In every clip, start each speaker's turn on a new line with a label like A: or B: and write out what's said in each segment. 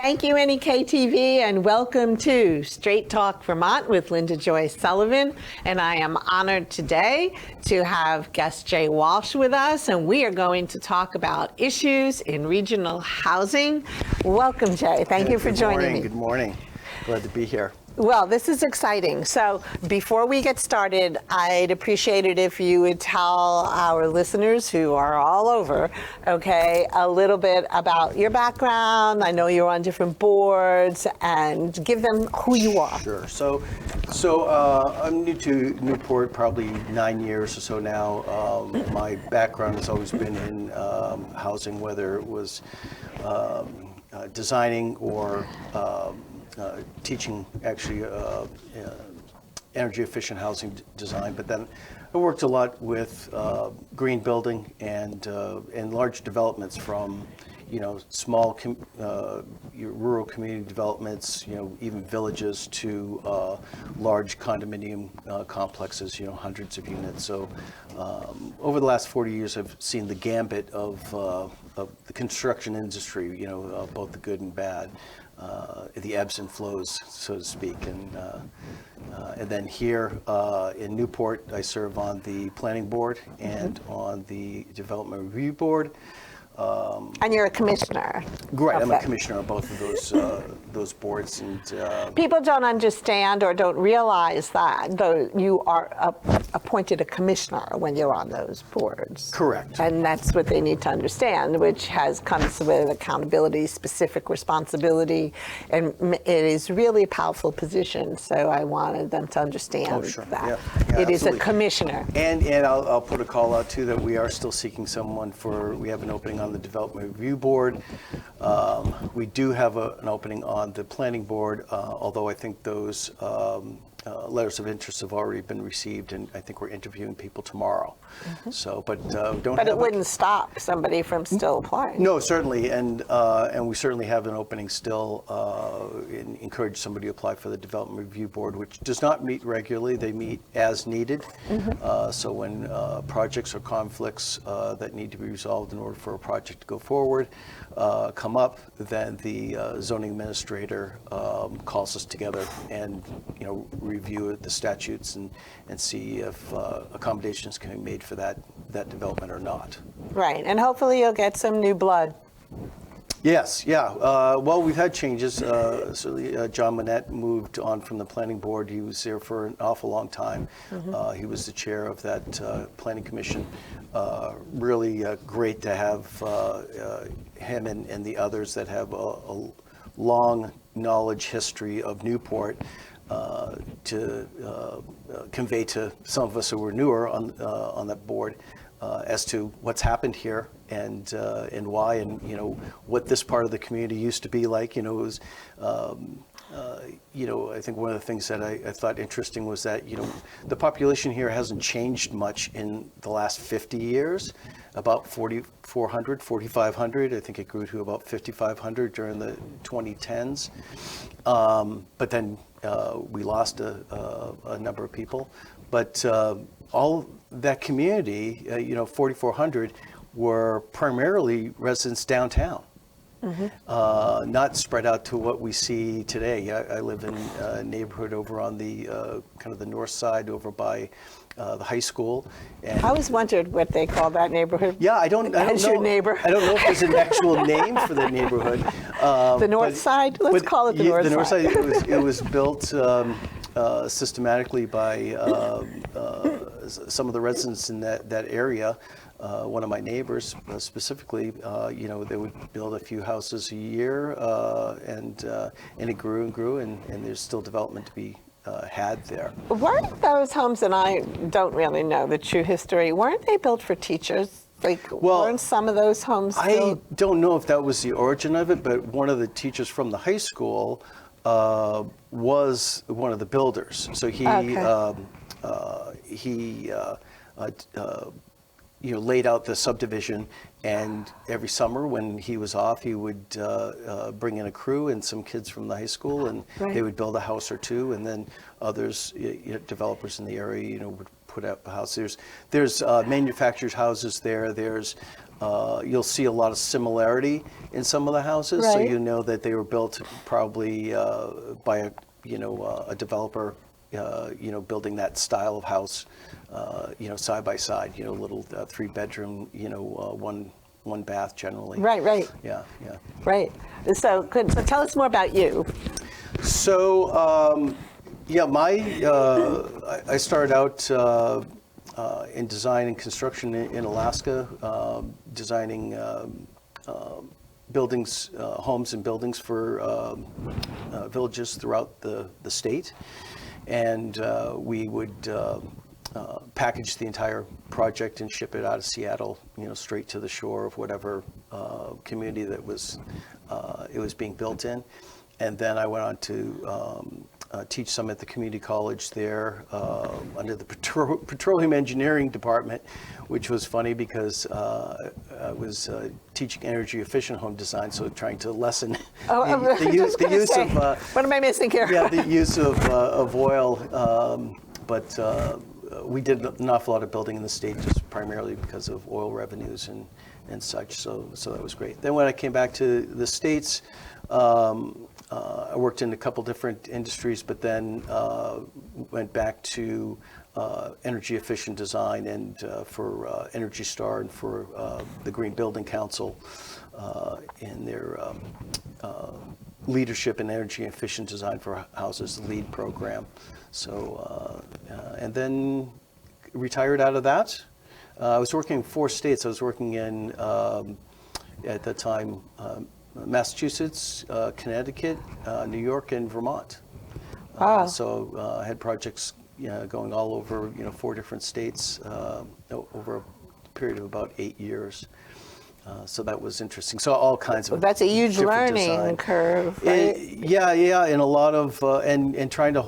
A: Thank you, NEK-TV, and welcome to Straight Talk Vermont with Linda Joy Sullivan. And I am honored today to have guest Jay Walsh with us, and we are going to talk about issues in regional housing. Welcome, Jay. Thank you for joining me.
B: Good morning. Glad to be here.
A: Well, this is exciting. So before we get started, I'd appreciate it if you would tell our listeners who are all over, okay, a little bit about your background. I know you're on different boards, and give them who you are.
B: Sure. So I'm new to Newport, probably 9 years or so now. My background has always been in housing, whether it was designing or teaching, actually, energy efficient housing design. But then I worked a lot with green building and large developments, from small rural community developments, even villages, to large condominium complexes, hundreds of units. So over the last 40 years, I've seen the gambit of the construction industry, both the good and bad. The ebbs and flows, so to speak, and then here in Newport, I serve on the planning board and on the development review board.
A: And you're a commissioner.
B: Right, I'm a commissioner on both of those boards. And
A: people don't understand or don't realize that, though you are appointed a commissioner when you're on those boards.
B: Correct.
A: And that's what they need to understand, which comes with accountability, specific responsibility, and it is really a powerful position. So I wanted them to understand that it is a commissioner.
B: And I'll put a call out too that we are still seeking someone we have an opening on the development review board. We do have an opening on the planning board, although I think those letters of interest have already been received, and I think we're interviewing people tomorrow. So, but
A: it wouldn't stop somebody from still applying.
B: No, certainly, and we certainly have an opening still. Encourage somebody to apply for the development review board, which does not meet regularly. They meet as needed. So when projects or conflicts that need to be resolved in order for a project to go forward come up, then the zoning administrator calls us together and review the statutes and see if accommodations can be made for that development or not.
A: Right, and hopefully you'll get some new blood.
B: Yes, yeah. Well, we've had changes. Certainly, John Monette moved on from the planning board. He was there for an awful long time. He was the chair of that planning commission. Really great to have him and the others that have a long knowledge history of Newport to convey to some of us who were newer on that board as to what's happened here and why, and what this part of the community used to be like. It was I think one of the things that I thought interesting was that the population here hasn't changed much in the last 50 years. About 4,400, 4,500. I think it grew to about 5,500 during the 2010s. But then we lost a number of people. But all that community, 4,400, were primarily residents downtown. Not spread out to what we see today. I live in a neighborhood over on the kind of the north side, over by the high school. And
A: I always wondered what they call that neighborhood.
B: Yeah, I don't know.
A: Your neighbor.
B: I don't know if there's an actual name for the neighborhood.
A: The north side? Let's call it the north side.
B: The north side, it was built systematically by some of the residents in that area. One of my neighbors specifically, they would build a few houses a year, and it grew and grew, and there's still development to be had there.
A: Weren't those homes, and I don't really know the true history, weren't they built for teachers? Weren't some of those homes built?
B: I don't know if that was the origin of it, but one of the teachers from the high school was one of the builders. So he laid out the subdivision, and every summer when he was off, he would bring in a crew and some kids from the high school, and they would build a house or two, and then others, developers in the area, would put up a house. There's manufactured houses there. There's you'll see a lot of similarity in some of the houses, so
A: Right.
B: you know that they were built probably by a developer, building that style of house, side by side, little 3-bedroom, one bath generally.
A: Right, right,
B: Yeah, yeah.
A: right. So good. So tell us more about you.
B: So, I started out in design and construction in Alaska, designing buildings, homes and buildings for villages throughout the state. And we would package the entire project and ship it out of Seattle, straight to the shore of whatever community that it was being built in. And then I went on to teach some at the community college there under the petroleum engineering department, which was funny because I was teaching energy efficient home design, so trying to lessen the use of
A: what am I missing here?
B: yeah, the use of oil. But we did an awful lot of building in the state just primarily because of oil revenues and such. So that was great. Then when I came back to the States, I worked in a couple different industries, but then went back to energy efficient design and for Energy Star and for the Green Building Council in their leadership in energy efficient design for houses, the LEED program. So, and then retired out of that. I was working in 4 states. I was working in, at that time, Massachusetts, Connecticut, New York, and Vermont.
A: Wow.
B: So I had projects going all over 4 different states over a period of about 8 years. So that was interesting. So all kinds of
A: That's a huge
B: different
A: learning
B: design.
A: curve, right?
B: Yeah, and a lot of and trying to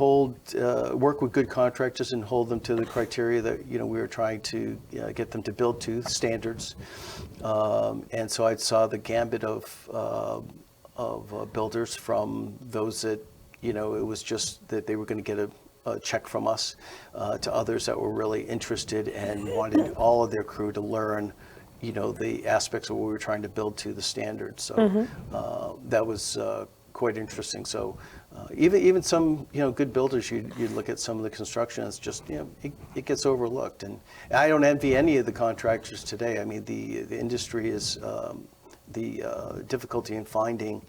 B: work with good contractors and hold them to the criteria that we were trying to get them to build to standards. And so I saw the gambit of builders, from those that it was just that they were going to get a check from us, to others that were really interested and wanted all of their crew to learn the aspects of what we were trying to build to the standards. So that was quite interesting. So even some good builders, you'd look at some of the construction, it's just it gets overlooked. And I don't envy any of the contractors today. I mean, the industry is the difficulty in finding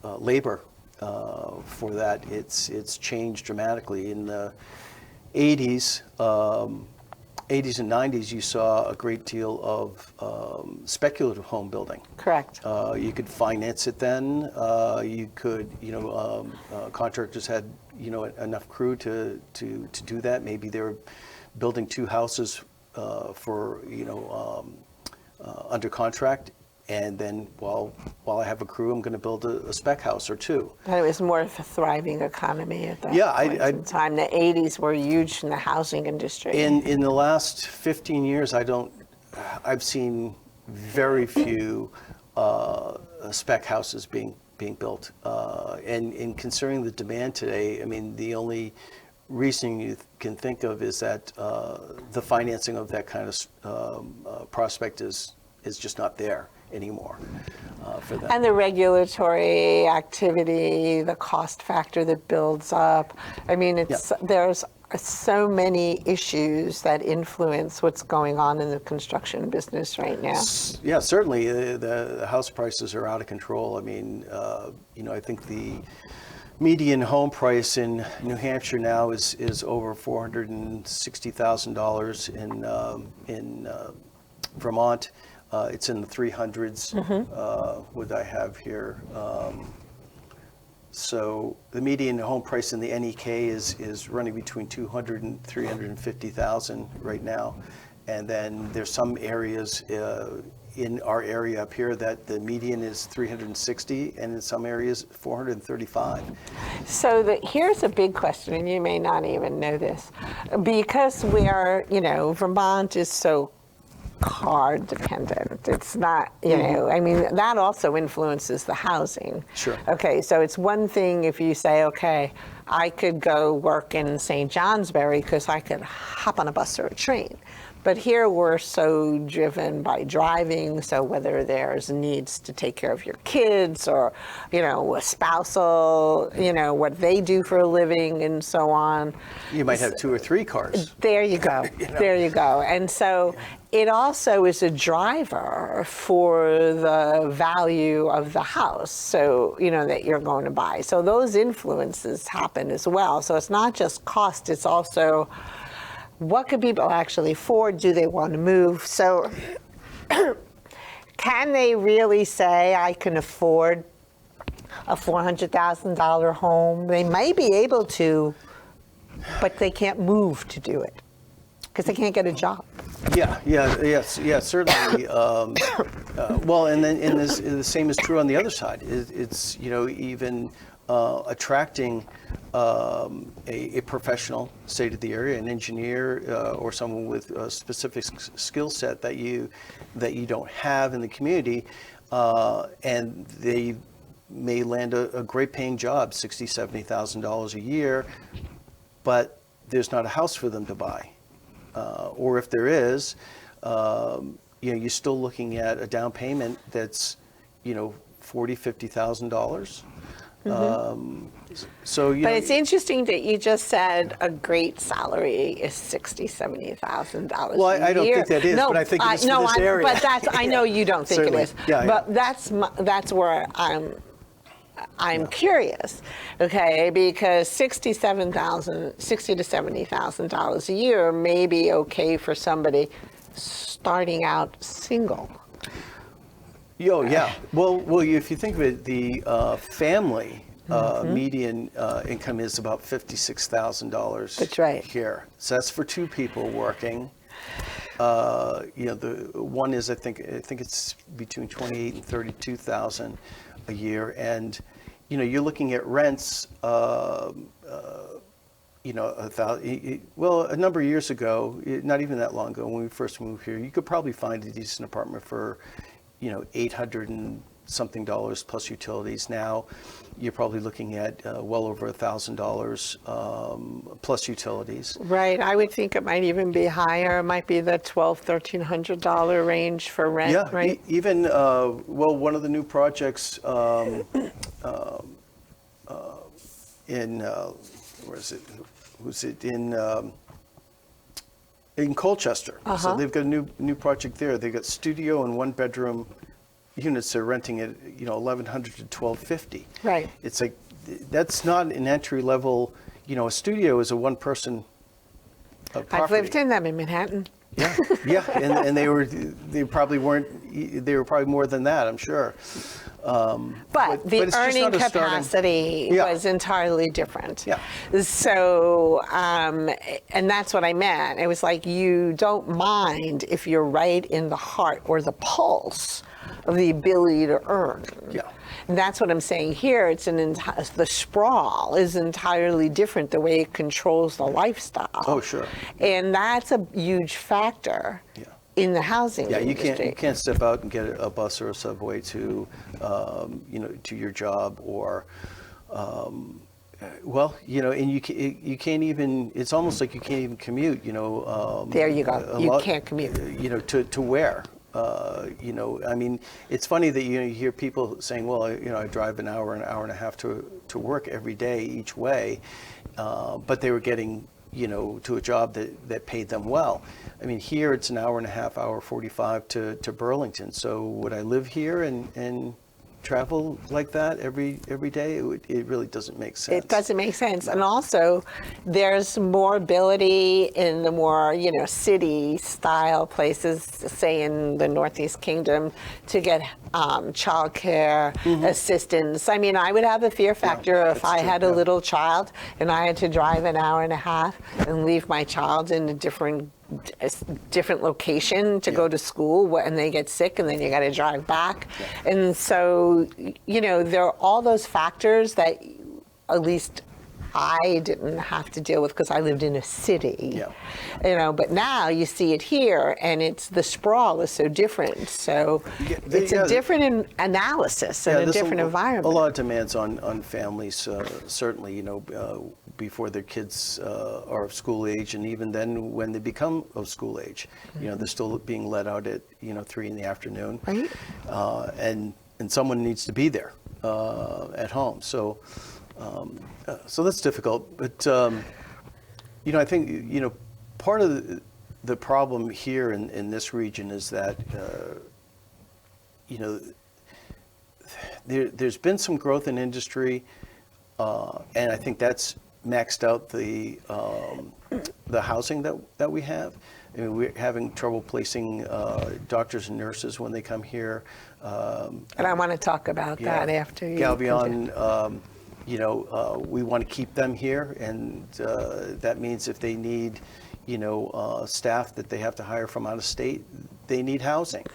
B: labor for that. It's changed dramatically. In the 80s and 90s, you saw a great deal of speculative home building.
A: Correct.
B: You could finance it then. You could, contractors had, enough crew to do that. Maybe they were building 2 houses for, under contract. And then while I have a crew, I'm going to build a spec house or 2.
A: And it was more of a thriving economy at that
B: Yeah,
A: point in time. The 80s were huge in the housing industry.
B: In the last 15 years, I've seen very few spec houses being built. And in considering the demand today, I mean, the only reason you can think of is that the financing of that kind of prospect is just not there anymore for them.
A: And the regulatory activity, the cost factor that builds up. I mean, there's so many issues that influence what's going on in the construction business right now.
B: Yeah, certainly the house prices are out of control. I mean, I think the median home price in New Hampshire now is over $460,000 in Vermont. It's in the 300s. What I have here. So the median home price in the NEK is running between 200 and 350,000 right now, and then there's some areas in our area up here that the median is 360, and in some areas 435.
A: So here's a big question, and you may not even know this, because we are, Vermont is so car dependent. It's not, I mean, that also influences the housing.
B: Sure.
A: Okay, so it's one thing if you say, okay, I could go work in St. Johnsbury because I could hop on a bus or a train. But here we're so driven by driving, so whether there's needs to take care of your kids or, a spousal, what they do for a living and so on.
B: You might have 2 or 3 cars.
A: There you go. There you go. And so it also is a driver for the value of the house, so, that you're going to buy. So those influences happen as well. So it's not just cost, it's also what could people actually afford? Do they want to move? So can they really say, I can afford a $400,000 home? They may be able to, but they can't move to do it because they can't get a job. Certainly.
B: Well, and then the same is true on the other side. It's even attracting a professional, say, to the area, an engineer or someone with a specific skill set that you don't have in the community, and they may land a great paying job, $60,000, $70,000 a year, but there's not a house for them to buy. Or if there is, you're still looking at a down payment that's, $40,000, $50,000. But
A: it's interesting that you just said a great salary is $60,000, $70,000
B: well, I don't think that is, but I think it is for this area.
A: But I know you don't think
B: Certainly.
A: it is. But that's where I'm curious, okay? Because $60,000 to $70,000 a year may be okay for somebody starting out single.
B: Yeah. Well, if you think of it, the family median income is about $56,000.
A: That's right.
B: Here, so that's for 2 people working. The one is I think it's between $28,000 and $32,000 a year, and you're looking at rents. A number of years ago, not even that long ago, when we first moved here, you could probably find a decent apartment for $800 and something plus utilities. Now you're probably looking at well over $1,000 plus utilities.
A: Right. I would think it might even be higher. It might be the $1,200, $1,300 range for rent.
B: Yeah.
A: Right.
B: Even one of the new projects in where is it? Who's it in Colchester? So they've got a new project there. They've got studio and 1-bedroom units. They're renting at $1,100 to $1,250.
A: Right.
B: It's like that's not an entry level. A studio is a 1-person property.
A: I've lived in them in Manhattan.
B: Yeah, and they probably weren't. They were probably more than that, I'm sure.
A: But the earning capacity was entirely different.
B: Yeah.
A: So, and that's what I meant. It was like you don't mind if you're right in the heart or the pulse of the ability to earn.
B: Yeah.
A: And that's what I'm saying here. It's the sprawl is entirely different, the way it controls the lifestyle.
B: Oh, sure.
A: And that's a huge factor.
B: Yeah.
A: In the housing
B: industry. You can't step out and get a bus or a subway to to your job or and you can't even. It's almost like you can't even commute.
A: There you go. You can't commute.
B: To where. I mean, it's funny that you hear people saying, well, I drive an hour and a half to work every day each way, but they were getting to a job that paid them well. I mean, here it's an hour and a half, hour 45 to Burlington. So would I live here and travel like that every day? It really doesn't make sense.
A: It doesn't make sense. And also, there's more ability in the more, city-style places, say in the Northeast Kingdom, to get childcare assistance. I mean, I would have a fear factor if I had a little child and I had to drive an hour and a half and leave my child in a different location to go to school, and they get sick and then you got to drive back. And so, there are all those factors that, at least I didn't have to deal with because I lived in a city.
B: Yeah.
A: But now you see it here, and the sprawl is so different. So it's a different analysis and a different environment.
B: A lot of demands on families, certainly, before their kids are of school age, and even then when they become of school age, they're still being let out at 3 in the afternoon,
A: right?
B: And someone needs to be there at home. So that's difficult. But I think part of the problem here in this region is that there's been some growth in industry, and I think that's maxed out the housing that we have. I mean, we're having trouble placing doctors and nurses when they come here.
A: And I want to talk about that after you.
B: Galvion, we want to keep them here, and that means if they need, staff that they have to hire from out of state, they need housing.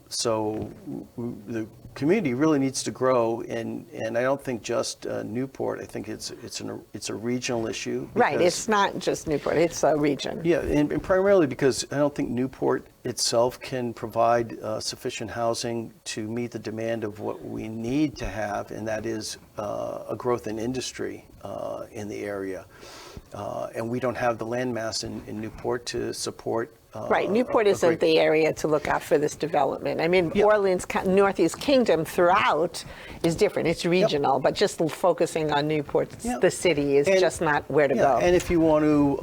B: So the community really needs to grow, and I don't think just Newport. I think it's a regional issue.
A: Right, it's not just Newport; it's a region.
B: Yeah, and primarily because I don't think Newport itself can provide sufficient housing to meet the demand of what we need to have, and that is a growth in industry in the area. And we don't have the land mass in Newport to support.
A: Right, Newport isn't the area to look out for this development. I mean, Orleans, Northeast Kingdom throughout is different. It's regional, but just focusing on Newport, the city, is just not where to go.
B: And if you want to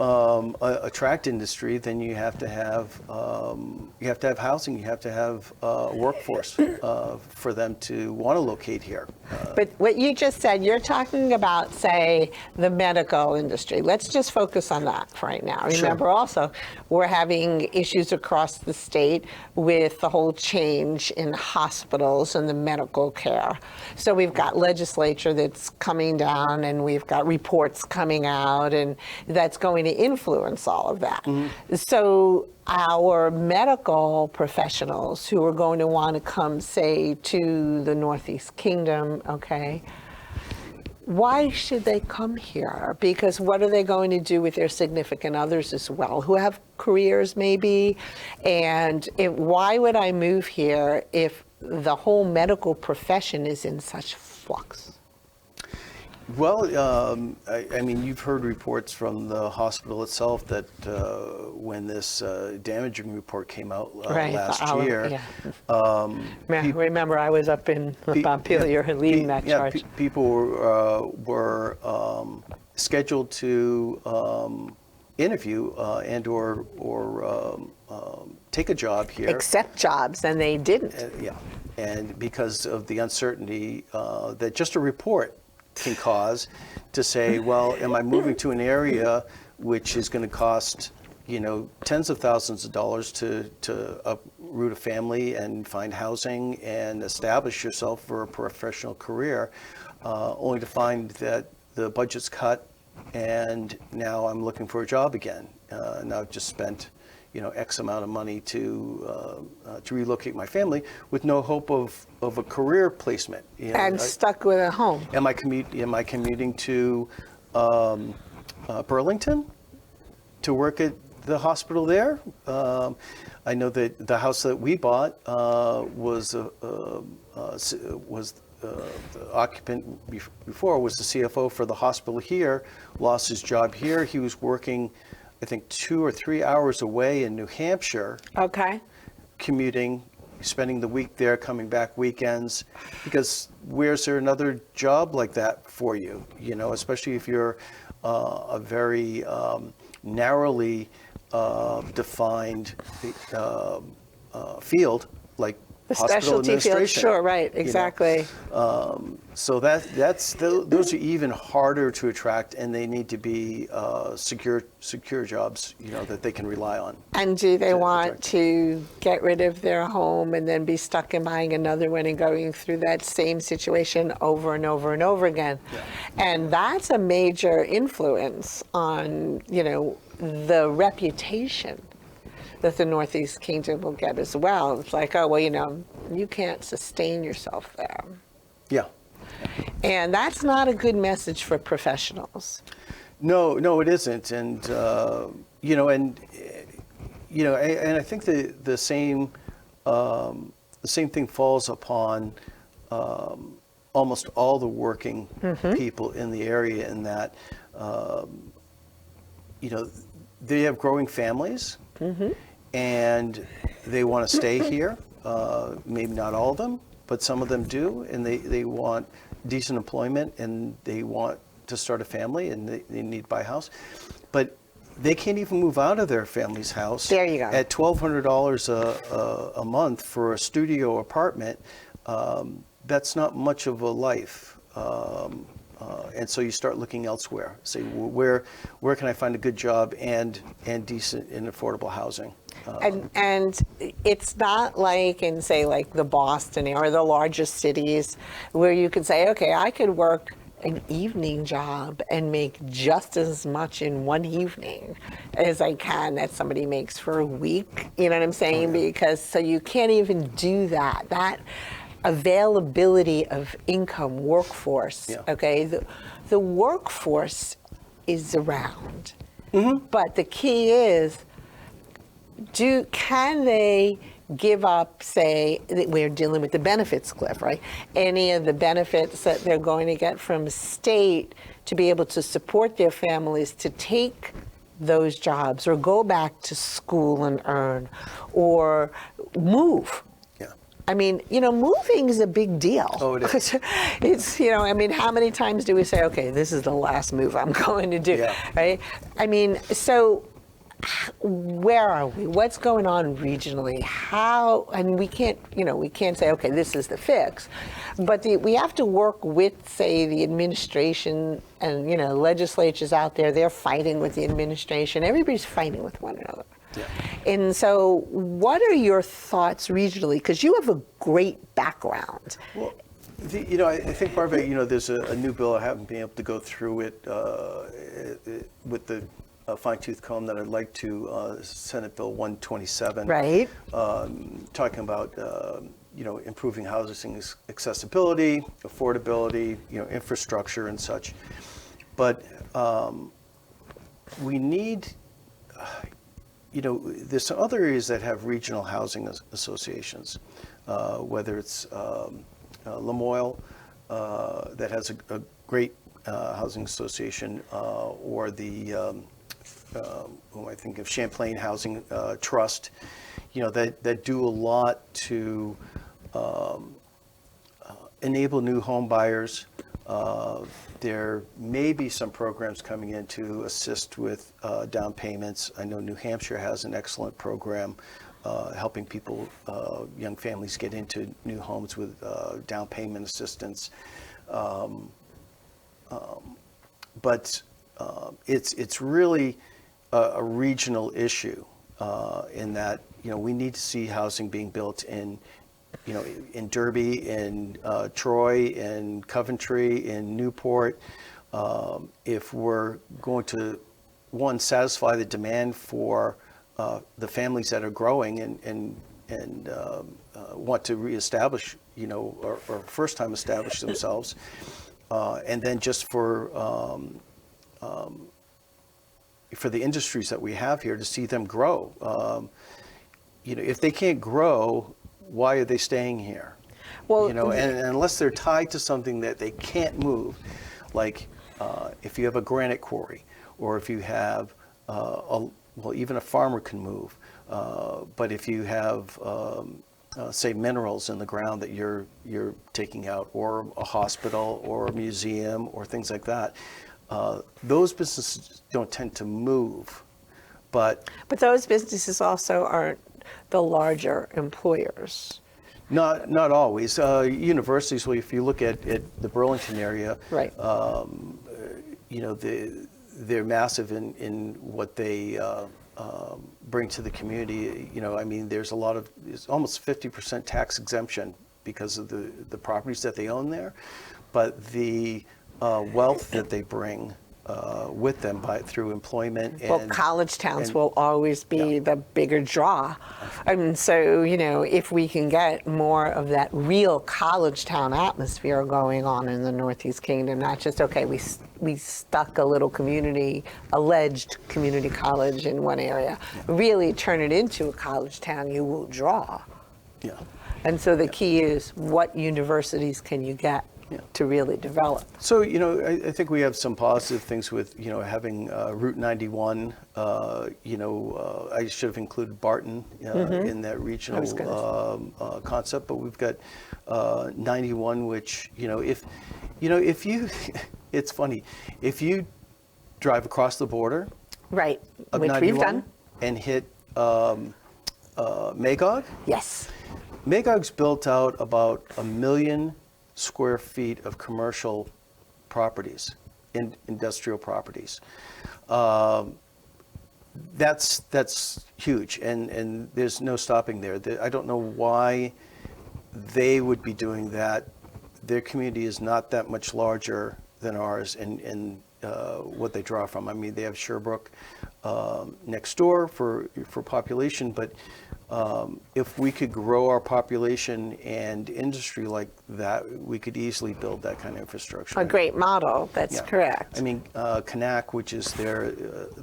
B: attract industry, then you have to have housing. You have to have a workforce for them to want to locate here.
A: But what you just said, you're talking about, say, the medical industry. Let's just focus on that for right now. Remember, also, we're having issues across the state with the whole change in hospitals and the medical care. So we've got legislature that's coming down, and we've got reports coming out, and that's going to influence all of that. Mm-hmm. So our medical professionals who are going to want to come, say, to the Northeast Kingdom, why should they come here? Because what are they going to do with their significant others as well, who have careers maybe? And why would I move here if the whole medical profession is in such flux?
B: Well, I mean, you've heard reports from the hospital itself that when this damaging report came out last year,
A: remember I was up in Montpelier leading that charge.
B: People were scheduled to interview and or take a job here.
A: Accept jobs, and they didn't.
B: And because of the uncertainty that just a report can cause, to say, well, am I moving to an area which is going to cost, tens of thousands of dollars to uproot a family and find housing and establish yourself for a professional career, only to find that the budget's cut and now I'm looking for a job again. Now I've just spent X amount of money to relocate my family with no hope of a career placement.
A: And stuck with a home.
B: Am I commuting to Burlington to work at the hospital there? I know that the house that we bought was the occupant before was the CFO for the hospital here, lost his job here. He was working, I think, 2 or 3 hours away in New Hampshire.
A: Okay.
B: Commuting, spending the week there, coming back weekends, because where's there another job like that for you? Especially if you're a very narrowly defined field like
A: the
B: hospital
A: specialty field, sure, right, exactly.
B: So those are even harder to attract, and they need to be secure jobs, that they can rely on.
A: And do they want to get rid of their home and then be stuck in buying another one and going through that same situation over and over and over again? Yeah. And that's a major influence on, the reputation that the Northeast Kingdom will get as well. It's like, oh, well, you can't sustain yourself there.
B: Yeah.
A: And that's not a good message for professionals.
B: No, it isn't. And, and I think the same thing falls upon almost all the working people in the area, in that, they have growing families, and they want to stay here. Maybe not all of them, but some of them do, and they want decent employment, and they want to start a family, and they need to buy a house. But they can't even move out of their family's house.
A: There you go.
B: At $1,200 a month for a studio apartment, that's not much of a life. And so you start looking elsewhere. Say, where can I find a good job and decent and affordable housing?
A: And it's not like in, say, like the Boston or the largest cities where you could say, okay, I could work an evening job and make just as much in one evening as I can that somebody makes for a week. You know what I'm saying? Because so you can't even do that. That availability of income, workforce, okay? The workforce is around. But the key is, can they give up, say, we're dealing with the benefits cliff, right? Any of the benefits that they're going to get from state to be able to support their families to take those jobs or go back to school and earn or move. I mean, moving is a big deal.
B: Oh, it is.
A: It's, how many times do we say, okay, this is the last move I'm going to do, right? I mean, so where are we? What's going on regionally? And we can't say, okay, this is the fix, but we have to work with, say, the administration and, legislatures out there. They're fighting with the administration. Everybody's fighting with one another. And so what are your thoughts regionally? Because you have a great background.
B: Well, I think part of it, there's a new bill. I haven't been able to go through it with the fine-tooth comb that I'd like to, Senate Bill 127.
A: Right.
B: Talking about, improving housing accessibility, affordability, infrastructure and such. But we need... there's some other areas that have regional housing associations, whether it's Lamoille, that has a great housing association, or the, I think of Champlain Housing Trust, that do a lot to enable new home buyers. There may be some programs coming in to assist with down payments. I know New Hampshire has an excellent program helping people, young families, get into new homes with down payment assistance. But it's really a regional issue in that we need to see housing being built in Derby, in Troy, in Coventry, in Newport. If we're going to, satisfy the demand for the families that are growing and want to reestablish, or first time establish themselves, and then just for the industries that we have here to see them grow. If they can't grow, why are they staying here? Well, and unless they're tied to something that they can't move, like if you have a granite quarry, or if you have, even a farmer can move, but if you have, say, minerals in the ground that you're taking out, or a hospital, or a museum, or things like that, those businesses don't tend to move. But
A: those businesses also aren't the larger employers.
B: Not always. Universities, well, if you look at the Burlington area,
A: right.
B: They're massive in what they bring to the community. There's almost 50% tax exemption because of the properties that they own there, but the wealth that they bring with them through employment.
A: Well,
B: And
A: college towns will always be the bigger draw. And so, if we can get more of that real college town atmosphere going on in the Northeast Kingdom, not just, okay, we stuck a little alleged community college in one area, really turn it into a college town, you will draw.
B: Yeah.
A: And so the key is, what universities can you get to really develop?
B: So, I think we have some positive things with, having Route 91. I should have included Barton in that regional concept, but we've got 91, which, if you, it's funny, if you drive across the border,
A: right,
B: of
A: which
B: 91
A: we've done,
B: and hit Magog.
A: yes,
B: Magog's built out about 1 million square feet of commercial properties, industrial properties. That's huge, and there's no stopping there. I don't know why they would be doing that. Their community is not that much larger than ours in what they draw from. I mean, they have Sherbrooke next door for population, but if we could grow our population and industry like that, we could easily build that kind of infrastructure.
A: a great model. That's correct.
B: I mean, NEK, which is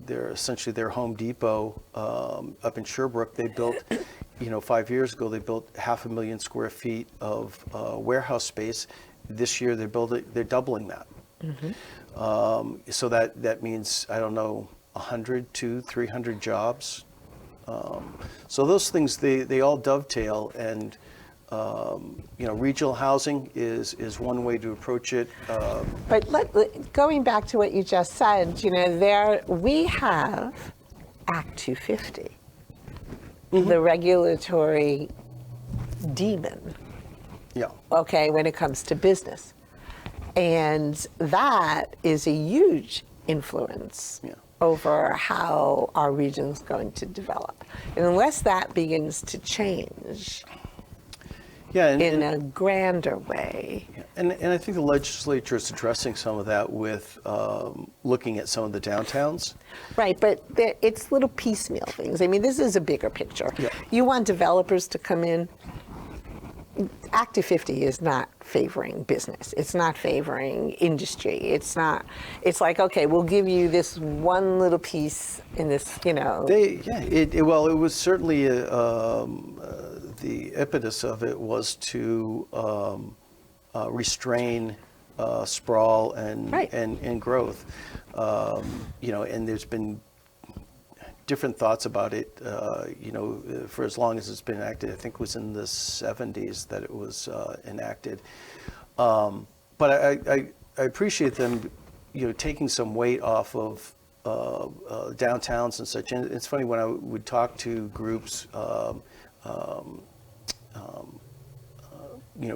B: essentially their Home Depot up in Sherbrooke, they built, 5 years ago, they built 500,000 square feet of warehouse space. This year, they're doubling that. So that means, I don't know, 100 to 300 jobs. So those things, they all dovetail, and regional housing is one way to approach it.
A: But going back to what you just said, we have Act 250, the regulatory demon.
B: Yeah.
A: Okay, when it comes to business, and that is a huge influence over how our region's going to develop. And unless that begins to change in a grander way.
B: And I think the legislature is addressing some of that with looking at some of the downtowns.
A: Right, but it's little piecemeal things. I mean, this is a bigger picture.
B: Yeah.
A: You want developers to come in. Act 250 is not favoring business. It's not favoring industry. It's like, okay, we'll give you this one little piece in this,
B: It was certainly the impetus of it was to restrain sprawl and growth. And there's been different thoughts about it, for as long as it's been enacted. I think it was in the 70s that it was enacted. But I appreciate them, taking some weight off of downtowns and such. And it's funny, when I would talk to groups,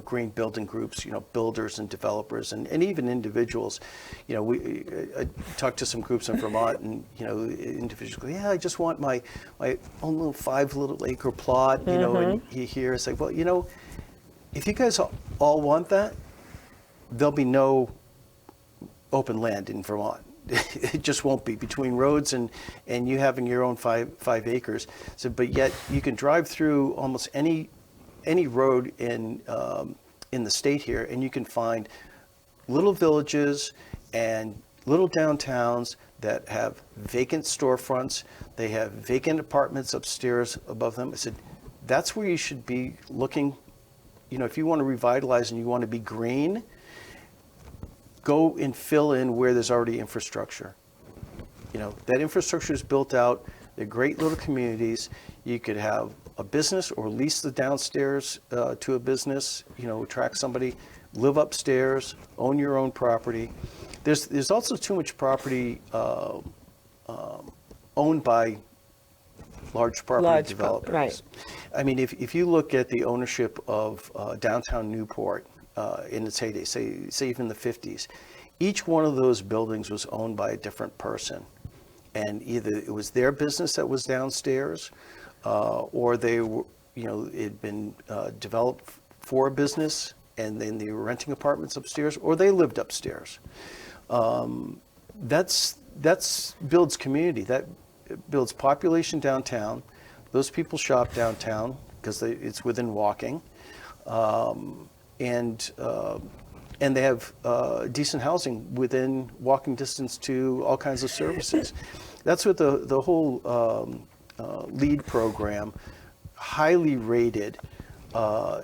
B: green building groups, builders and developers and even individuals. I talked to some groups in Vermont, and individuals go, I just want my own little 5 little acre plot, and you hear it's like, well, if you guys all want that, there'll be no open land in Vermont. It just won't be, between roads and you having your own 5 acres. So, but yet you can drive through almost any road in the state here, and you can find little villages and little downtowns that have vacant storefronts. They have vacant apartments upstairs above them. I said, that's where you should be looking. If you want to revitalize and you want to be green, go and fill in where there's already infrastructure. That infrastructure is built out. They're great little communities. You could have a business or lease the downstairs to a business, attract somebody, live upstairs, own your own property. There's also too much property owned by large property developers.
A: Right.
B: I mean, if you look at the ownership of downtown Newport in its heyday, say even the 50s, each one of those buildings was owned by a different person. And either it was their business that was downstairs, or they were, it had been developed for a business, and then they were renting apartments upstairs, or they lived upstairs. that's builds community. That builds population downtown. Those people shop downtown because it's within walking, and they have decent housing within walking distance to all kinds of services. That's what the whole LEAD program, highly rated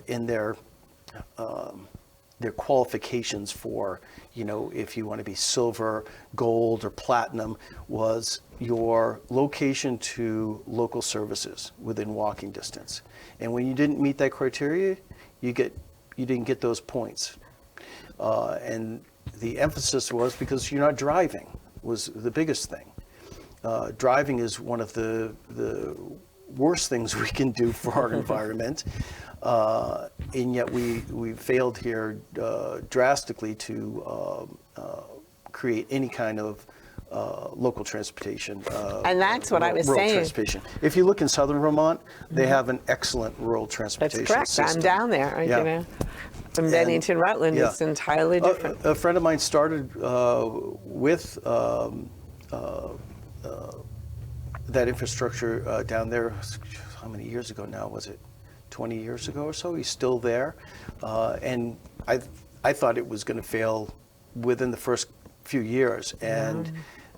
B: in their qualifications for, if you want to be silver, gold, or platinum, was your location to local services within walking distance. And when you didn't meet that criteria, you didn't get those points. And the emphasis was because you're not driving was the biggest thing. Driving is one of the worst things we can do for our environment. And yet we failed here drastically to create any kind of local transportation.
A: And that's what I was
B: rural
A: saying.
B: Transportation. If you look in southern Vermont, they have an excellent rural transportation
A: That's correct.
B: system.
A: I'm down there.
B: Yeah.
A: From Bennington, Rutland,
B: yeah.
A: it's entirely different.
B: A friend of mine started with that infrastructure down there. How many years ago now was it? 20 years ago or so. He's still there, and I thought it was going to fail within the first few years, and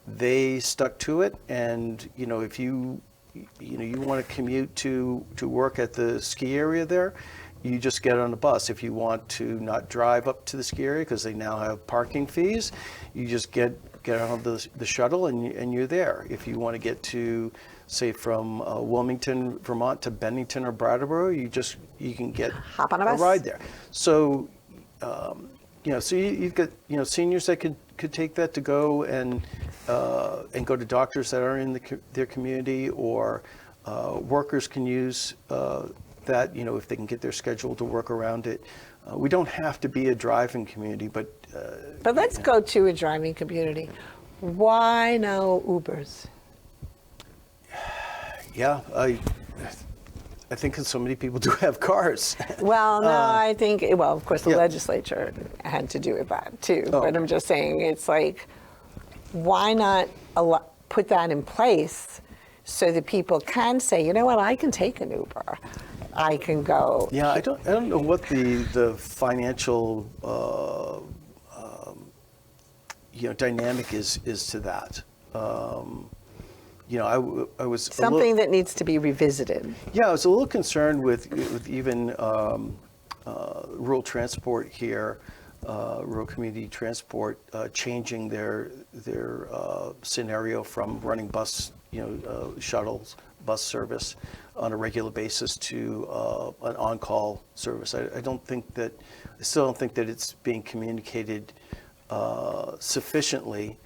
B: they stuck to it. And if you want to commute to work at the ski area there, you just get on a bus. If you want to not drive up to the ski area because they now have parking fees, you just get on the shuttle and you're there. If you want to get to, say, from Wilmington, Vermont to Bennington or Brattleboro, you can get
A: hop on a bus,
B: ride there. So so you've got seniors that could take that to go and go to doctors that are in their community, or workers can use that, if they can get their schedule to work around it. We don't have to be a driving community, but
A: let's go to a driving community. Why no Ubers?
B: Yeah, I think 'cause so many people do have cars.
A: Well, no, I think, of course, the legislature had to do with that too.
B: Oh.
A: But I'm just saying, it's like, why not put that in place so that people can say, you know what, I can take an Uber. I can go.
B: Yeah, I don't know what the financial dynamic is to that. I was
A: Something that needs to be revisited.
B: Yeah, I was a little concerned with even rural transport here, rural community transport, changing their scenario from running bus, shuttles, bus service on a regular basis to an on-call service. I still don't think that it's being communicated sufficiently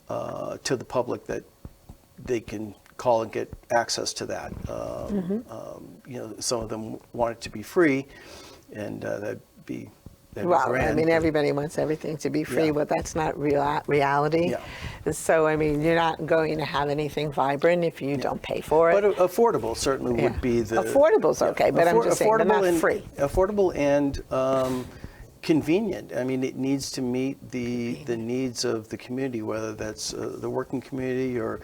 B: to the public that they can call and get access to that. Some of them want it to be free, and that'd be
A: Well,
B: grand.
A: I mean, everybody wants everything to be free,
B: Yeah.
A: but that's not reality.
B: Yeah.
A: So, I mean, you're not going to have anything vibrant if you don't pay for it.
B: But affordable certainly would be the...
A: Affordable's okay, but I'm just saying they're not free.
B: Affordable and convenient. I mean, it needs to meet the needs of the community, whether that's the working community or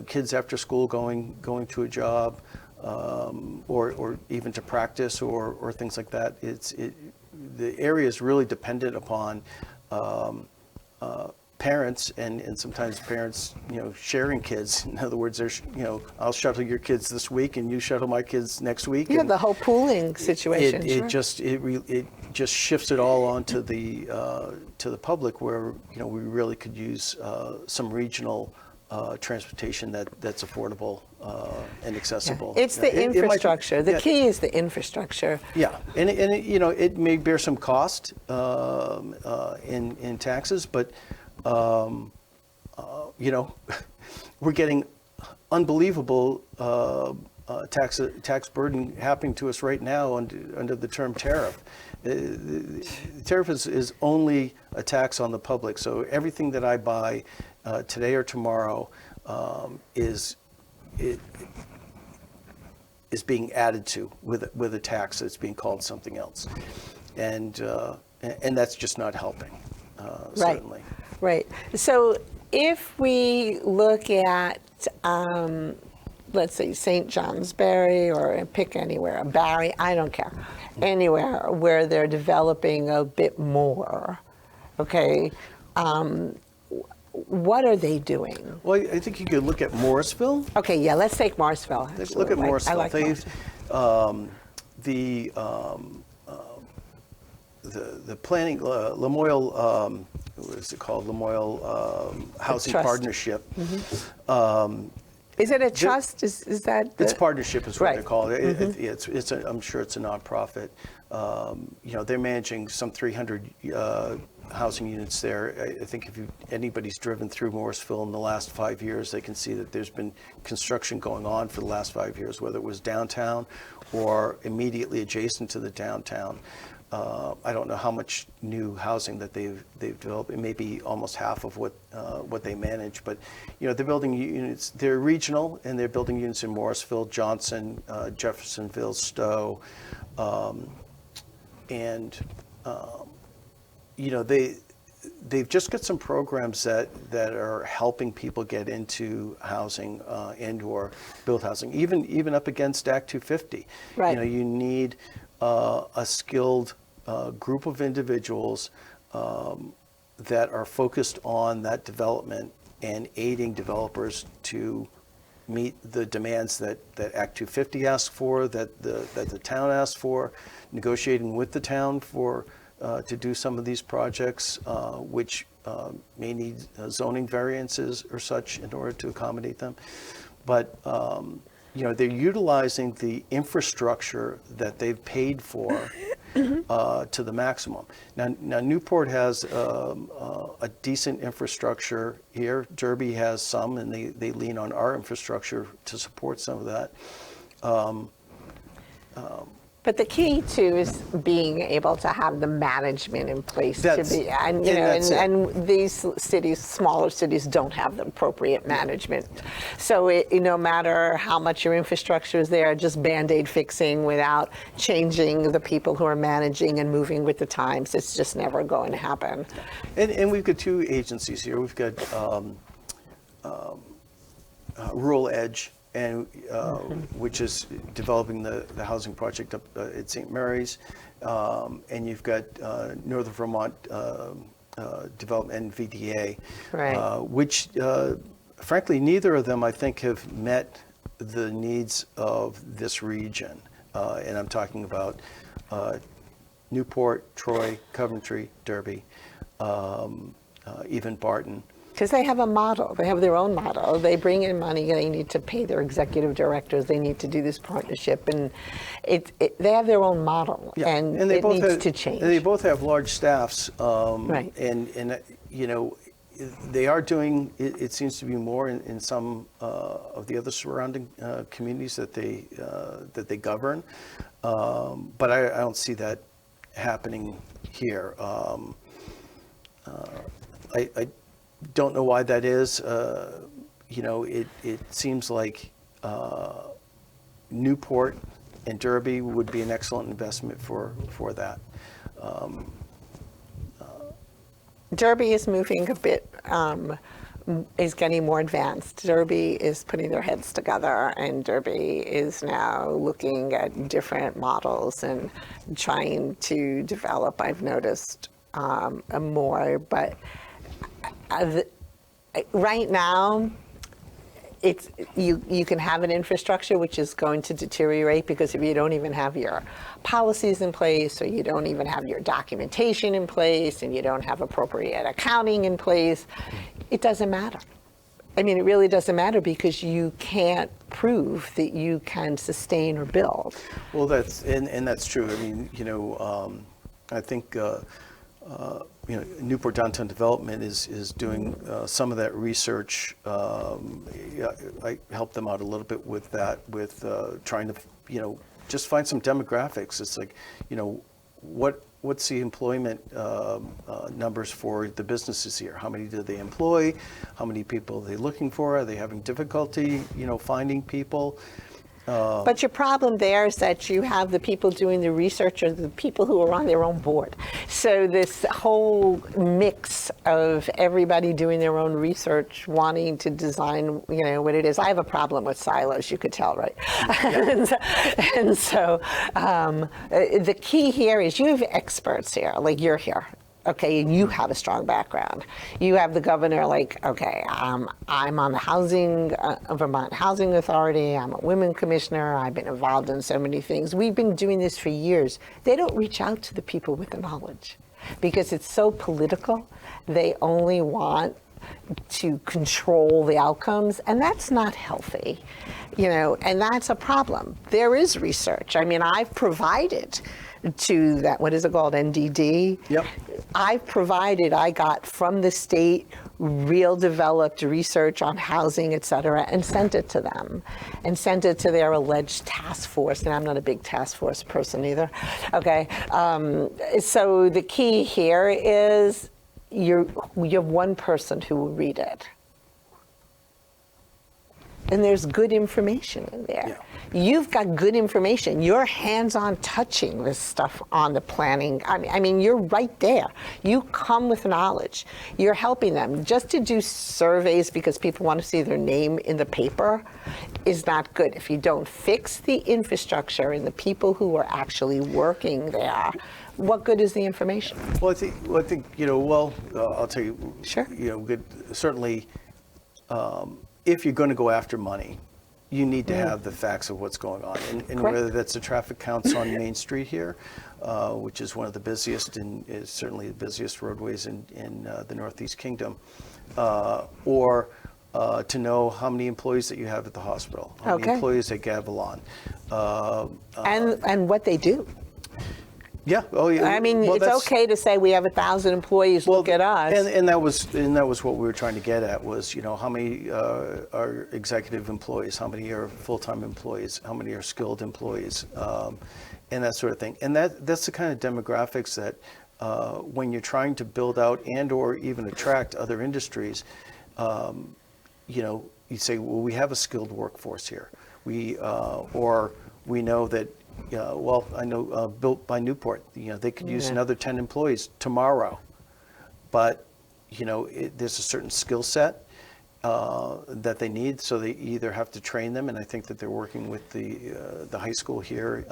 B: kids after school going to a job, or even to practice or things like that. The area is really dependent upon parents and sometimes parents, sharing kids. In other words, there's, I'll shuttle your kids this week and you shuttle my kids next week.
A: Yeah, the whole pooling situation.
B: It just shifts it all onto the to the public, where we really could use some regional transportation that's affordable and accessible.
A: It's the infrastructure. The key is the infrastructure.
B: Yeah, and it may bear some cost in taxes, but we're getting unbelievable tax burden happening to us right now under the term tariff. The tariff is only a tax on the public, so everything that I buy today or tomorrow is being added to with a tax that's being called something else, and that's just not helping, certainly.
A: Right. So if we look at, let's say, St. Johnsbury, or pick anywhere, Barry, I don't care, anywhere where they're developing a bit more, okay, what are they doing?
B: Well, I think you could look at Morrisville.
A: Okay, yeah, let's take Morrisville.
B: Look at
A: Absolutely.
B: Morrisville.
A: I like Morrisville.
B: The planning, Lamoille, what is it called? Lamoille Housing
A: Trust.
B: Partnership.
A: Is it a trust? Is that the,
B: It's partnership is what they
A: Right.
B: call it. I'm sure it's a nonprofit. They're managing some 300 housing units there. I think if anybody's driven through Morrisville in the last 5 years, they can see that there's been construction going on for the last 5 years, whether it was downtown or immediately adjacent to the downtown. I don't know how much new housing that they've developed. It may be almost half of what they manage, but they're building units. They're regional, and they're building units in Morrisville, Johnson, Jeffersonville, Stowe, and they've just got some programs that are helping people get into housing and/or build housing, even up against Act 250.
A: Right.
B: You need a skilled group of individuals that are focused on that development and aiding developers to meet the demands that Act 250 asks for, that the town asks for, negotiating with the town for to do some of these projects, which may need zoning variances or such in order to accommodate them. But they're utilizing the infrastructure that they've paid for to the maximum. Now Newport has a decent infrastructure here. Derby has some, and they lean on our infrastructure to support some of that.
A: But the key too is being able to have the management in place and these cities, smaller cities, don't have the appropriate management. So no matter how much your infrastructure is there, just Band-Aid fixing without changing the people who are managing and moving with the times, it's just never going to happen.
B: And we've got two agencies here. We've got Rural Edge, and which is developing the housing project up at St. Mary's, and you've got Northern Vermont Development, NVDA,
A: Right.
B: Which frankly neither of them I think have met the needs of this region, and I'm talking about Newport, Troy, Coventry, Derby, even Barton.
A: Because they have a model. They have their own model. They bring in money. They need to pay their executive directors. They need to do this partnership. And they have their own model.
B: Yeah.
A: And
B: they
A: it
B: both
A: needs
B: have,
A: to change.
B: They both have large staffs.
A: Right.
B: And they are doing, it seems to be more in some of the other surrounding communities that they govern. But I don't see that happening here. I don't know why that is. It seems like Newport and Derby would be an excellent investment for that.
A: Derby is moving a bit, is getting more advanced. Derby is putting their heads together, and Derby is now looking at different models and trying to develop, I've noticed, more. But right now, it's you can have an infrastructure which is going to deteriorate, because if you don't even have your policies in place, or you don't even have your documentation in place, and you don't have appropriate accounting in place, it doesn't matter. I mean, it really doesn't matter, because you can't prove that you can sustain or build.
B: Well, that's true. I mean, I think Newport Downtown Development is doing some of that research. I helped them out a little bit with that, with trying to just find some demographics. It's like, what's the employment numbers for the businesses here? How many do they employ? How many people are they looking for? Are they having difficulty finding people?
A: But your problem there is that you have the people doing the research or the people who are on their own board. So this whole mix of everybody doing their own research, wanting to design, what it is. I have a problem with silos, you could tell, right?
B: Yeah.
A: and so the key here is you have experts here, like you're here. Okay, and you have a strong background. You have the governor, okay, I'm on the Vermont Housing Authority, I'm a women commissioner, I've been involved in so many things. We've been doing this for years. They don't reach out to the people with the knowledge because it's so political. They only want to control the outcomes, and that's not healthy, and that's a problem. There is research. I mean, I've provided to that, what is it called, NDD?
B: Yep.
A: I got from the state real developed research on housing, et cetera, and sent it to them and sent it to their alleged task force. And I'm not a big task force person either. Okay. So the key here is you have one person who will read it. And there's good information in there.
B: Yeah.
A: You've got good information. You're hands-on touching this stuff on the planning. I mean, you're right there. You come with knowledge. You're helping them. Just to do surveys because people want to see their name in the paper is not good. If you don't fix the infrastructure and the people who are actually working there, what good is the information?
B: Well, I think I'll tell you.
A: Sure.
B: Certainly. If you're going to go after money, you need to have the facts of what's going on. And whether that's the traffic counts on Main Street here, which is one of the busiest and is certainly the busiest roadways in the Northeast Kingdom, or to know how many employees that you have at the hospital, how many employees at Gavilon.
A: And what they do.
B: Yeah. Oh, yeah.
A: I mean, it's okay to say we have 1,000 employees. Look at us.
B: And that was what we were trying to get at was how many are executive employees, how many are full-time employees, how many are skilled employees, and that sort of thing. And that's the kind of demographics that when you're trying to build out and or even attract other industries, you say, well, we have a skilled workforce here. Or we know that. I know Built by Newport, they could use another 10 employees tomorrow. But, there's a certain skill set that they need, so they either have to train them, and I think that they're working with the high school here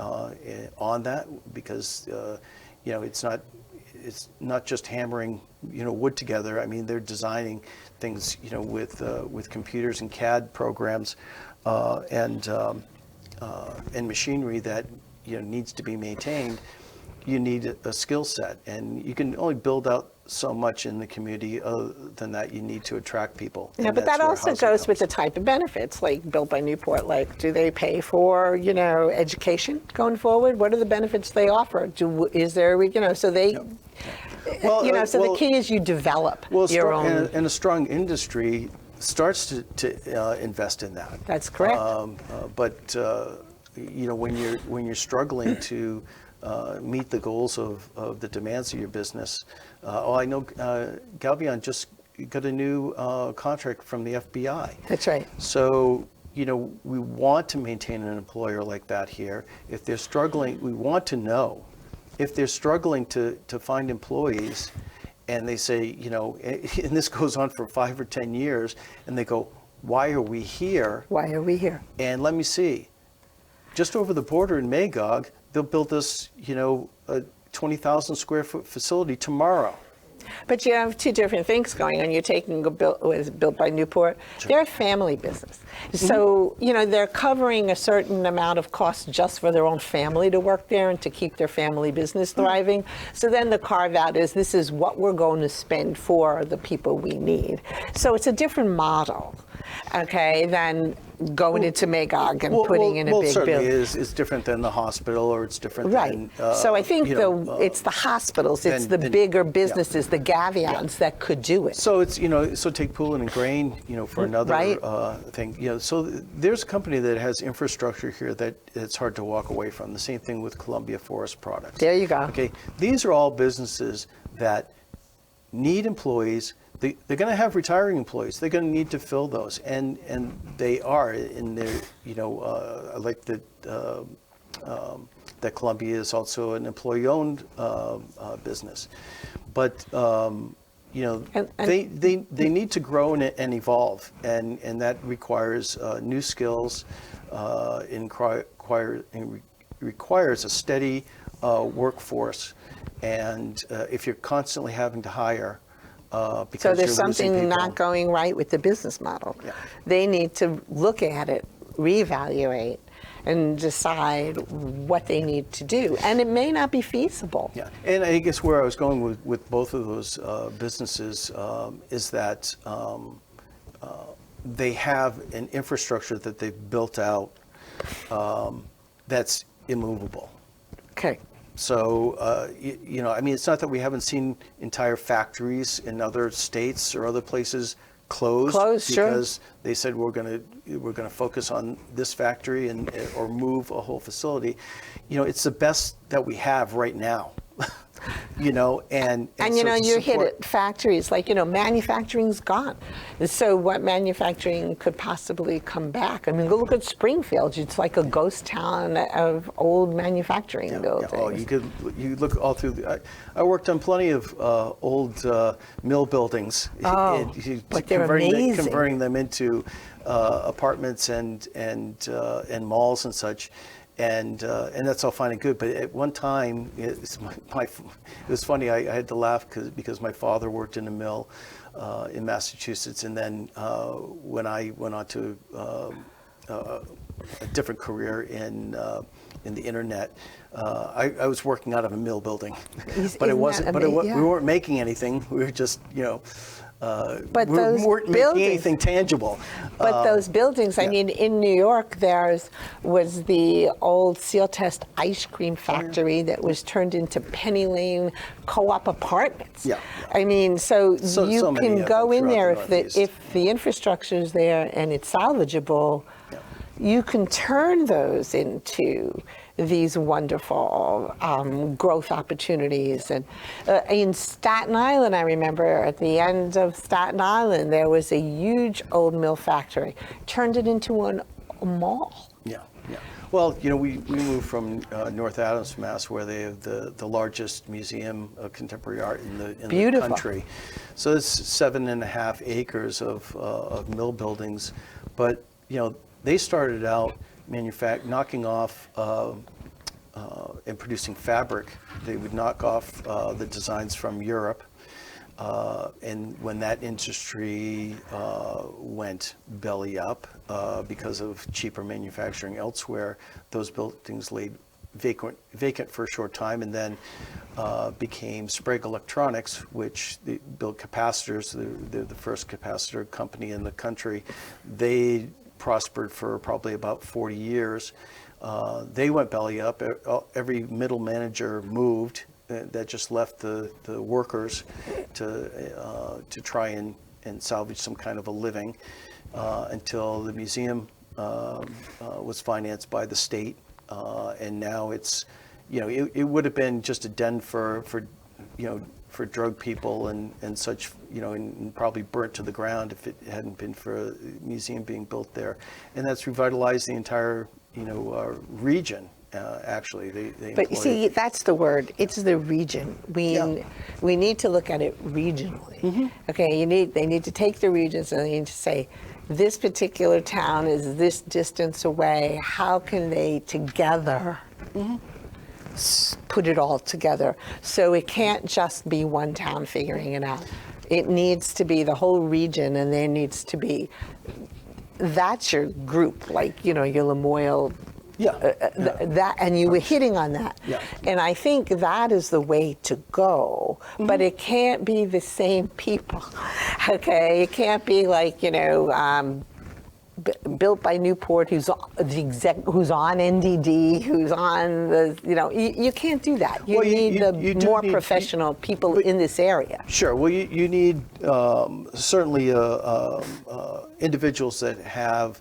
B: on that because, it's not just hammering, wood together. I mean, they're designing things, with computers and CAD programs and machinery that needs to be maintained. You need a skill set, and you can only build out so much in the community. Other than that, you need to attract people.
A: Yeah, but that also goes with the type of benefits, like Built by Newport. Like, do they pay for education going forward? What are the benefits they offer? Is there so they. Yep.
B: Well,
A: so the key is you develop your own.
B: And a strong industry starts to invest in that.
A: That's correct.
B: But when you're struggling to meet the goals of the demands of your business, I know Galvion just got a new contract from the FBI.
A: That's right.
B: So we want to maintain an employer like that here. If they're struggling, we want to know if they're struggling to find employees. And they say, and this goes on for 5 or 10 years, and they go, why are we here?
A: Why are we here?
B: And let me see, just over the border in Magog, they'll build us, a 20,000 square foot facility tomorrow.
A: But you have two different things going on. You're taking Built by Newport. Sure. They're a family business. So, they're covering a certain amount of costs just for their own family to work there and to keep their family business thriving. So then the carve out is this is what we're going to spend for the people we need. So it's a different model, than going into Magog and putting in a big building.
B: It's different than the hospital, or it's different
A: than... So I think it's the hospitals, it's the bigger businesses, the Gavions that could do it.
B: So it's, so take Poulin and Grain, for another thing. So there's a company that has infrastructure here that it's hard to walk away from. The same thing with Columbia Forest Products.
A: There you go.
B: Okay, these are all businesses that need employees. they're going to have retiring employees. They're going to need to fill those, and they are. In their, I like that that Columbia is also an employee-owned business, but they need to grow and evolve, and that requires new skills, requires a steady workforce, and if you're constantly having to hire.
A: So there's something not going right with the business model.
B: Yeah.
A: They need to look at it, reevaluate, and decide what they need to do. And it may not be feasible.
B: Yeah, and I guess where I was going with both of those businesses is that they have an infrastructure that they've built out that's immovable.
A: Okay.
B: So, I mean, it's not that we haven't seen entire factories in other states or other places closed because
A: sure.
B: they said we're going to focus on this factory or move a whole facility. It's the best that we have right now. And
A: you hit it, factories, like, manufacturing's gone. So what manufacturing could possibly come back? I mean, go look at Springfield. It's like a ghost town of old manufacturing buildings.
B: Yeah. Oh, you look all through. I worked on plenty of old mill buildings.
A: Oh, but they're amazing.
B: Converting them into apartments and malls and such. And that's all fine and good, but at one time, it was funny. I had to laugh because my father worked in a mill in Massachusetts, and then when I went on to a different career in the internet, I was working out of a mill building, but it wasn't. But we weren't making anything. We were just
A: but
B: we weren't making anything tangible.
A: But those buildings, I mean, in New York, was the old Seal Test ice cream factory that was turned into Penny Lane co-op apartments.
B: Yeah.
A: I mean, so you
B: many
A: can go in there
B: if
A: the infrastructure is there and it's salvageable. Yeah. You can turn those into these wonderful growth opportunities. And in Staten Island, I remember at the end of Staten Island, there was a huge old mill factory. Turned it into a mall.
B: Yeah, yeah. Well, we moved from North Adams, Mass, where they have the largest museum of contemporary art in the country. So it's 7.5 acres of mill buildings. But, they started out knocking off and producing fabric. They would knock off the designs from Europe. And when that industry went belly up because of cheaper manufacturing elsewhere, those buildings laid vacant for a short time, and then became Sprague Electronics, which they built capacitors. They're the first capacitor company in the country. They prospered for probably about 40 years. They went belly up. Every middle manager moved. That just left the workers to try and salvage some kind of a living until the museum was financed by the state, and now it's, it would have been just a den for drug people and such, and probably burnt to the ground if it hadn't been for a museum being built there, and that's revitalized the entire region. Actually,
A: but you see, that's the word. It's the region. We need to look at it regionally. Mm-hmm. Okay, they need to take the regions and they need to say, this particular town is this distance away. How can they together put it all together? So it can't just be one town figuring it out. It needs to be the whole region, and there needs to be. That's your group, like your Lamoille. That, and you were hitting on that.
B: Yeah.
A: And I think that is the way to go, but it can't be the same people, okay? It can't be like, built by Newport, who's on NDD, who's on the, you can't do that. You need the more professional people in this area.
B: Sure. Well, you need certainly individuals that have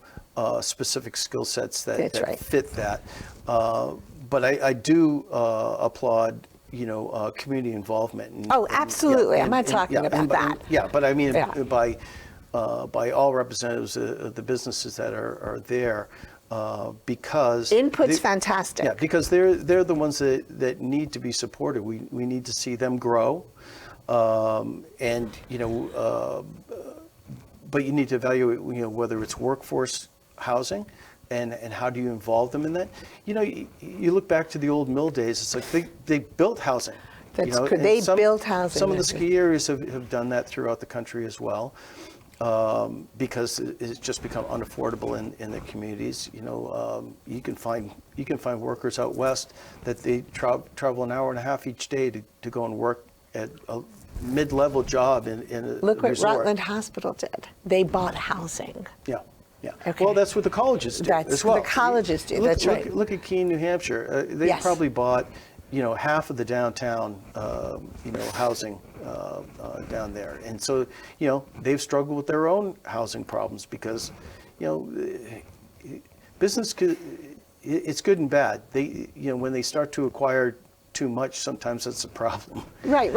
B: specific skill sets that fit that. But I do applaud community involvement.
A: Oh, absolutely. I'm not talking about that.
B: Yeah, but I mean,
A: Yeah.
B: by all representatives of the businesses that are there, because
A: Input's fantastic.
B: Yeah, because they're the ones that need to be supported. We need to see them grow, and but you need to evaluate whether it's workforce housing, and how do you involve them in that. You look back to the old mill days. It's like they built housing.
A: That's good. They built housing.
B: Some of the ski areas have done that throughout the country as well. Because it's just become unaffordable in the communities. You can find workers out west that they travel an hour and a half each day to go and work at a mid-level job in a
A: Look what
B: resort.
A: Rutland Hospital did. They bought housing.
B: Yeah. Yeah.
A: Okay.
B: Well, that's what the colleges do
A: That's
B: as well.
A: what the colleges do. That's right.
B: Look at Keene, New Hampshire. They
A: Yes.
B: probably bought, half of the downtown, housing down there, and so they've struggled with their own housing problems because, business it's good and bad. They when they start to acquire too much, sometimes that's a problem.
A: Right.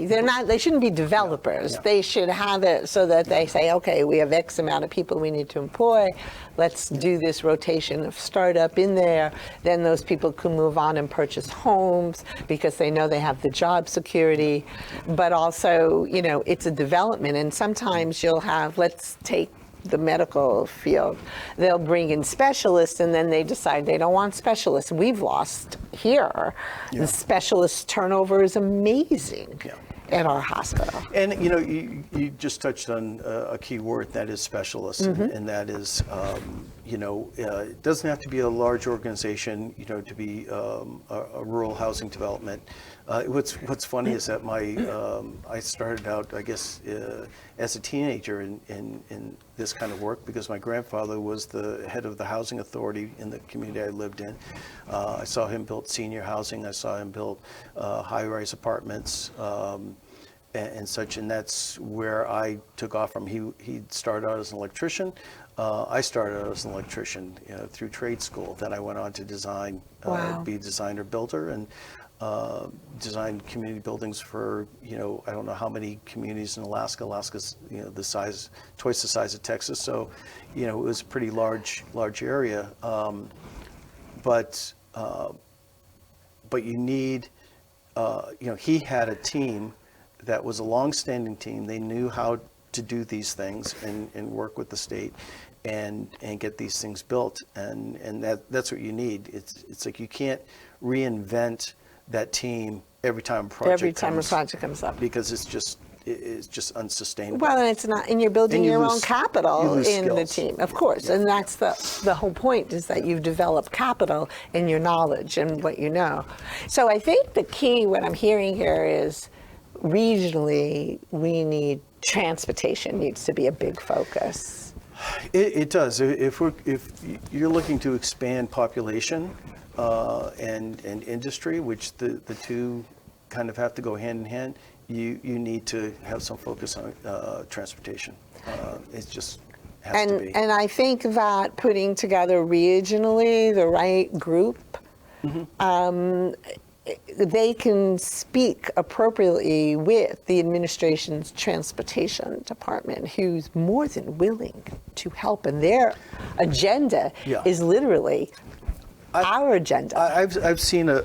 A: They're not. They shouldn't be developers.
B: Yeah.
A: They should have it so that they say, okay, we have X amount of people we need to employ. Let's do this rotation of startup in there. Then those people can move on and purchase homes because they know they have the job security. But also, it's a development. And sometimes you'll have, let's take the medical field, they'll bring in specialists and then they decide they don't want specialists. We've lost here.
B: Yeah.
A: The specialist turnover is amazing
B: Yeah.
A: at our hospital.
B: And you just touched on a key word, that is specialists, and that is it doesn't have to be a large organization to be a rural housing development. What's funny is that I started out, I guess, as a teenager in this kind of work because my grandfather was the head of the housing authority in the community I lived in. I saw him build senior housing. I saw him build high-rise apartments. And such, and that's where I took off from. He started out as an electrician. I started out as an electrician through trade school. Then I went on to design, be a designer builder, and design community buildings for I don't know how many communities in Alaska. Alaska's the size, twice the size of Texas, so it was a pretty large area. But you need he had a team that was a long-standing team. They knew how to do these things and work with the state and get these things built. And that's what you need. It's like you can't reinvent that team every time a project
A: comes up.
B: Because it's just unsustainable.
A: Well, and it's not, and you're building your own capital in the
B: skills.
A: team, of course. Yeah. And that's the whole point, is that you've developed capital in your knowledge and what you know. So I think the key, what I'm hearing here is, regionally, transportation needs to be a big focus.
B: It does. If you're looking to expand population and industry, which the two kind of have to go hand in hand, you need to have some focus on transportation. It just has to be.
A: And I think that putting together regionally the right group, they can speak appropriately with the administration's transportation department, who's more than willing to help. And their agenda is literally our agenda.
B: I've seen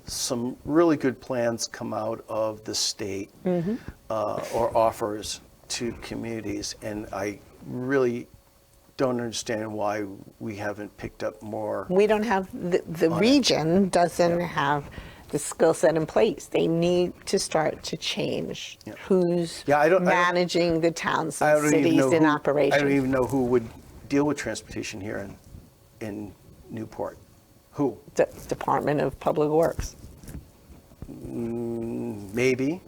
B: some really good plans come out of the state or offers to communities, and I really don't understand why we haven't picked up more.
A: We don't have, the region doesn't have the skill set in place. They need to start to change who's managing the towns and cities in operation.
B: I don't even know who would deal with transportation here in Newport. Who?
A: The Department of Public Works.
B: Maybe,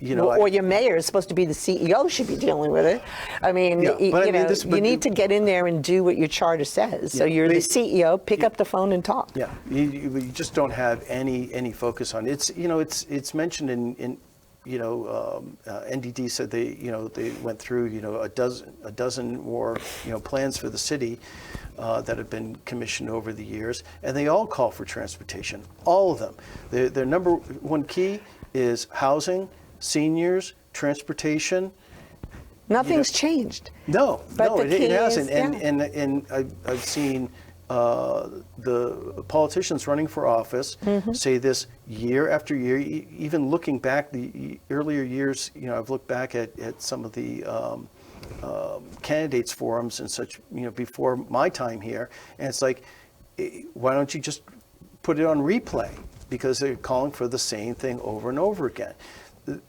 A: or your mayor is supposed to be the CEO, should be dealing with it. I mean, you need to get in there and do what your charter says. So you're the CEO, pick up the phone and talk.
B: Yeah, you just don't have any focus on it. It's mentioned in NDD said they went through a dozen more plans for the city, that have been commissioned over the years, and they all call for transportation, all of them. Their number one key is housing, seniors, transportation.
A: Nothing's changed.
B: No,
A: But
B: no,
A: the
B: it
A: key
B: hasn't.
A: is,
B: And I've seen the politicians running for office say this year after year. Even looking back the earlier years, I've looked back at some of the candidates forums and such, before my time here, and it's like, why don't you just put it on replay? Because they're calling for the same thing over and over again.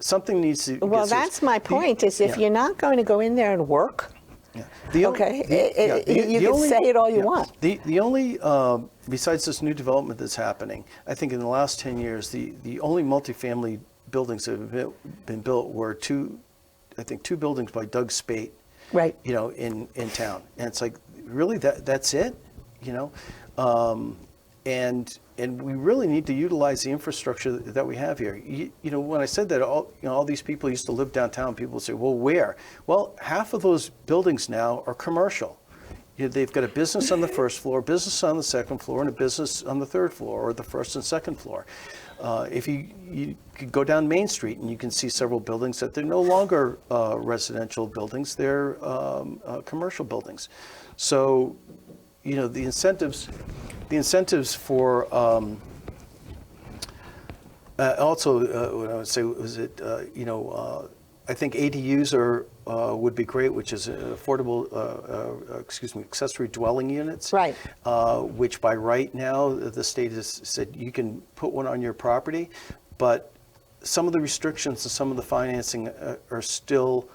B: Something needs to.
A: Well, that's my point. Is if you're not going to go in there and work. You can say it all you want.
B: The only, besides this new development that's happening, I think in the last 10 years, the only multifamily buildings that have been built were two buildings by Doug Spate,
A: right?
B: In town, and it's like, really, that's it, and we really need to utilize the infrastructure that we have here. When I said that all these people used to live downtown, people would say, well, where? Well, half of those buildings now are commercial. They've got a business on the first floor, business on the second floor, and a business on the third floor, or the first and second floor. If you could go down Main Street, and you can see several buildings that they're no longer residential buildings, they're commercial buildings. So, the incentives for also what I would say was it I think ADUs would be great, which is affordable accessory dwelling units,
A: right?
B: Which by right now the state has said you can put one on your property, but some of the restrictions and some of the financing are still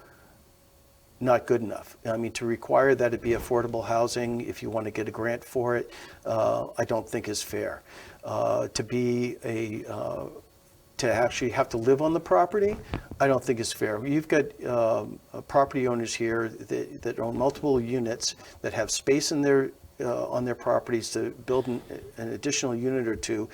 B: not good enough. I mean, to require that it be affordable housing if you want to get a grant for it, I don't think is fair. To actually have to live on the property, I don't think is fair. You've got property owners here that own multiple units that have space in on their properties to build an additional unit or two.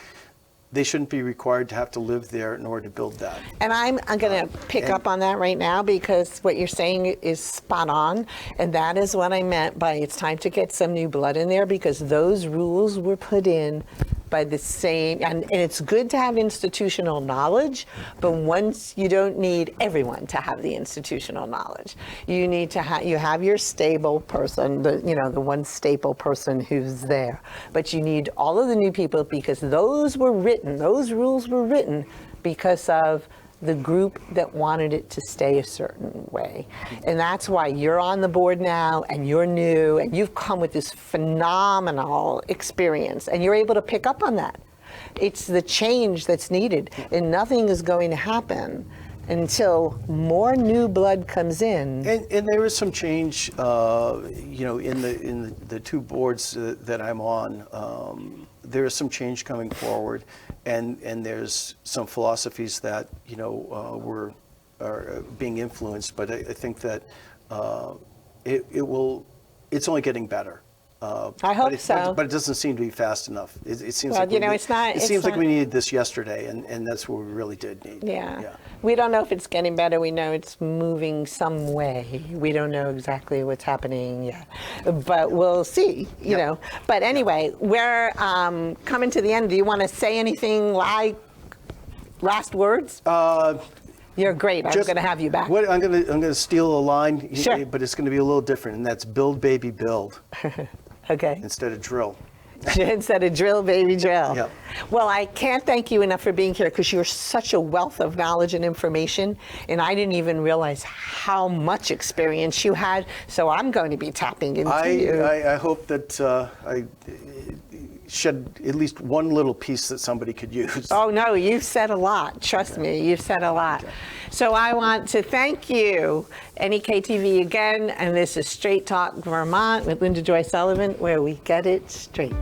B: They shouldn't be required to have to live there in order to build that.
A: And I'm going to pick up on that right now, because what you're saying is spot on. And that is what I meant by it's time to get some new blood in there, because those rules were put in by the same, and it's good to have institutional knowledge, but once you don't need everyone to have the institutional knowledge. You need to have your stable person, the one staple person who's there, but you need all of the new people, because those rules were written because of the group that wanted it to stay a certain way. And that's why you're on the board now, and you're new, and you've come with this phenomenal experience, and you're able to pick up on that. It's the change that's needed, and nothing is going to happen until more new blood comes in.
B: And there is some change, in the two boards that I'm on. There is some change coming forward, and there's some philosophies that are being influenced. But I think that it's only getting better.
A: I hope so.
B: But it doesn't seem to be fast enough. It seems
A: like
B: we needed this yesterday, and that's what we really did need.
A: Yeah. We don't know if it's getting better. We know it's moving some way. We don't know exactly what's happening yet, but we'll see. You know. But anyway, we're coming to the end. Do you want to say anything like last words? You're great. I'm going to have you back.
B: I'm going to steal a line,
A: sure,
B: but it's going to be a little different, and that's build, baby, build.
A: Okay.
B: Instead of drill.
A: Instead of drill, baby, drill.
B: Yep.
A: Well, I can't thank you enough for being here, because you're such a wealth of knowledge and information, and I didn't even realize how much experience you had. So I'm going to be tapping into you.
B: I hope that I shed at least one little piece that somebody could use.
A: Oh, no, you've said a lot. Trust me, you've said a lot. Okay. So I want to thank you, NEK-TV again, and this is Straight Talk Vermont with Linda Joy Sullivan, where we get it straight.